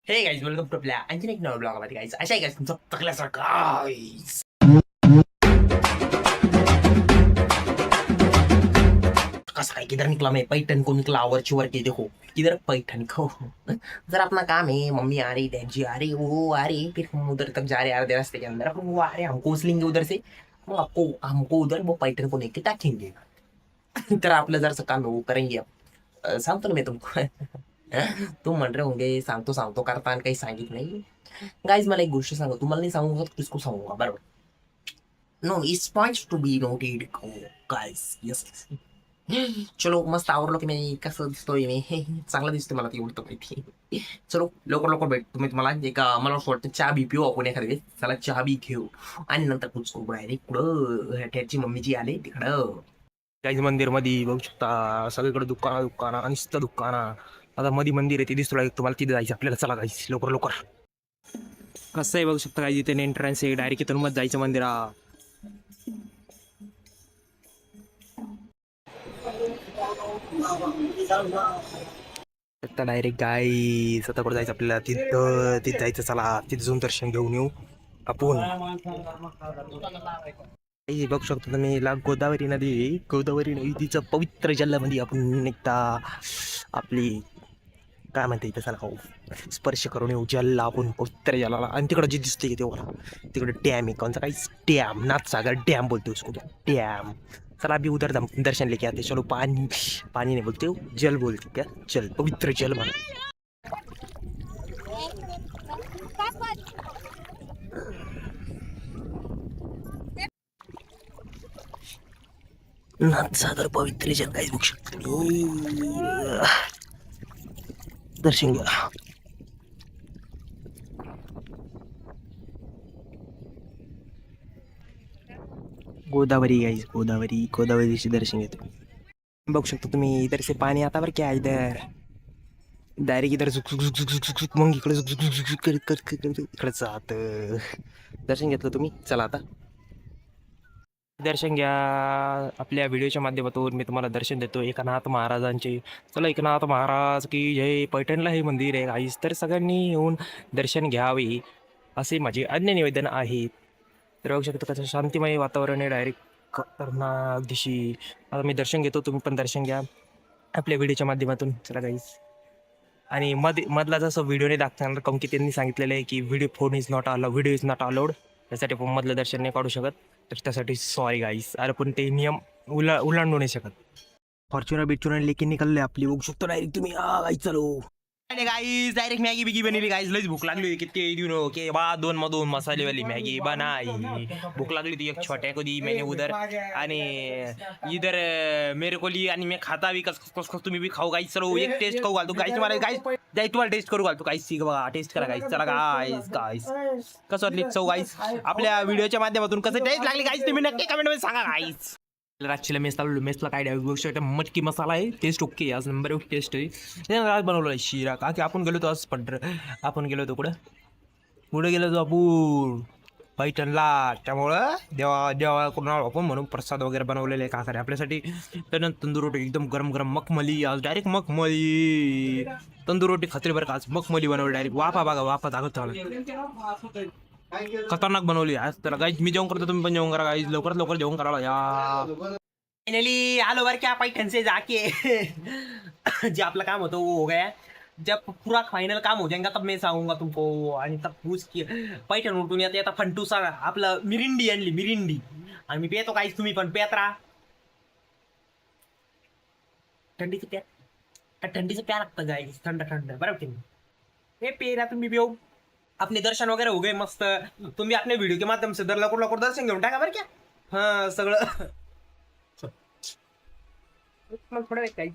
हे guys welcome to आपल्या आणखीन एक नवा ब्लॉग मध्ये गाईज अशा आहे गाईज तुमचं तकल्यासारखं गाईज कसं काय किधर निकला मैं पैठन को निकला और चिवर के देखो किधर पैठन को जरा अपना काम है मम्मी आ रही डैडी आ रही वो आ रही फिर हम उधर तक जा रहे हैं आधे रास्ते के अंदर अपन वो आ रहे हैं हमको उछलेंगे उधर से वो आपको हमको उधर वो पैठन को लेके टाकेंगे तर आपलं जर काम है वो करेंगे अब सांगतो ना मैं तुमको तुम म्हण रहे होंगे सांगतो सांगतो करता आणि काही सांगित नाही गाईज मला एक गोष्ट सांगा तुम्हाला नाही सांगू तर किसको सांगूंगा बरोबर no it's points to be noted guys yes चलो मस्त आवडलो की मी कसं दिसतोय मी चांगला दिसतोय मला ती एवढं माहिती चलो लवकर लवकर भेट तुम्ही तुम्हाला एक मला असं वाटतं चहा बी पिऊ आपण एखाद्या वेळेस चला चहा बी घेऊ आणि नंतर कुछ करू डायरेक्ट पुढं त्याची मम्मी जी आले तिकडं गाईज मंदिर मध्ये बघू शकता सगळीकडे दुकाना आणि नुसतं दुकाना आता मध्ये मंदिर आहे ते दिसतो तुम्हाला तिथे जायचं आपल्याला चला जायचं लवकर लवकर कसं आहे बघू शकता काय तिथे एंट्रन्स आहे डायरेक्ट इथून मग जायचं मंदिरा आता डायरेक्ट गाईस आता कुठं जायचं आपल्याला तिथं जायचं चला तिथे जाऊन दर्शन घेऊन येऊ आपण बघू शकतो तुम्ही गोदावरी नदीचं पवित्र जलामध्ये आपण एकदा आपली काय म्हणते इथं चला स्पर्श करून येऊ जलला आपण पवित्र जलाला आणि तिकडं जे दिसते तेव्हा तिकडे डॅम आहे कोणता काही डॅम नाथसागर डॅम बोलतो उसको डॅम चला अभी उधर दर्शन लेके आते चलो पानी पानी नहीं बोलते जल बोलते क्या जल पवित्र जल म्हणा नाथसागर पवित्र जल काही बघू शकतो दर्शन घ्या गोदावरी गाइस गोदावरीचे दर्शन घेतो बघू शकतो तुम्ही इधर से पाणी आता बरं क्या इधर डायरेक्ट इधर झुक झुक झुक झुक झुक झुक मग इकडे झुक झुक झुक झुक करत इकडे जात दर्शन घेतलं तुम्ही चला आता दर्शन घ्या आपल्या व्हिडिओच्या माध्यमातून मी तुम्हाला दर्शन देतो एकनाथ महाराजांचे चला एकनाथ महाराज की जय पैठणला हे मंदिर आहे गाईस तर सगळ्यांनी येऊन दर्शन घ्यावे असे माझे अन्य निवेदन आहे तर बघू शकता कसं शांतिमय वातावरण आहे डायरेक्ट खतरनाक दिशी आता मी दर्शन घेतो तुम्ही पण दर्शन घ्या आपल्या व्हिडिओच्या माध्यमातून चला गाईस आणि मधला जसं व्हिडिओने दाखवणार कारण की त्यांनी सांगितलेलं आहे की व्हिडिओ इज नॉट अलाउड त्यासाठी आपण मधलं दर्शन नाही काढू शकत तर त्यासाठी सॉरी गाईस अरे पण ते नियम उल्लंघू नाही शकत फॉर्च्युनर लेके निकलले आपली बघू शकतो डायरेक्ट तुम्ही गाईस चलो गाईस डायरेक्ट मॅगी बिगी बनवली गाईस लईच भूक लागली होती किती दिनो के बा दोन मधून मसालेवाली मॅगी बनाई भूक लागली होती एक छोट्या कधी मैंने उधर आणि इधर मेरे को ली आणि मी खाता भी कस तुम्ही भी खाऊ गाईस चलो एक टेस्ट खाऊ घालतो गाईस तुम्हाला गाईस तुम्हाला टेस्ट करू घालतो गाईस बघा टेस्ट करा गाईस चला गाईस कसं वाटली चव गाईस आपल्या व्हिडिओच्या माध्यमातून कसं टेस्ट लागली गाईस तुम्ही नक्की कमेंट मध्ये सांगा गाईस ॲक्च्युली मेसला काय द्यावी मटकी मसाला आहे टेस्ट ओके आज नंबर एक टेस्ट आहे आज बनवलं आहे शिरा का की आपण गेलो होतो आज आपण गेलो होतो कुठं गेलो होतो आपण पैठणला त्यामुळं देवाकडून आपण म्हणून प्रसाद वगैरे बनवलेले आहे काकारे आपल्यासाठी तर तंदूर रोटी एकदम गरम गरम मखमली आज डायरेक्ट मखमली तंदूर रोटी खात्री बरं का आज मखमली बनवली डायरेक्ट वाफा दाखवत खतरनाक बनवली आज तर गाईज मी जेवण करतो तुम्ही पण जेवण करा गाईज लवकरात लवकर जेवण करायला या फाइनली आलो बार क्या पैठण से जाके जे आपलं काम होतं वो हो गया जब पूरा फाइनल काम हो जाएगा तब मैं सांगूंगा तुमको आणि तब पूछ की पैठण उठून येता फंटूसा आपलं मिरिंडी आणली मिरिंडी आणि मी पेतो काहीच तुम्ही पण पेत राहा थंडीचं प्या लागतं गाईज थंड बरोबर तुम्ही हे पेरा तुम्ही बेऊ अपने दर्शन वगैरे हो गए मस्त तुम्ही अपने व्हिडिओ के माध्यम से लवकर दर्शन घेऊन टाका बरं क्या हां सगळं थोडं काही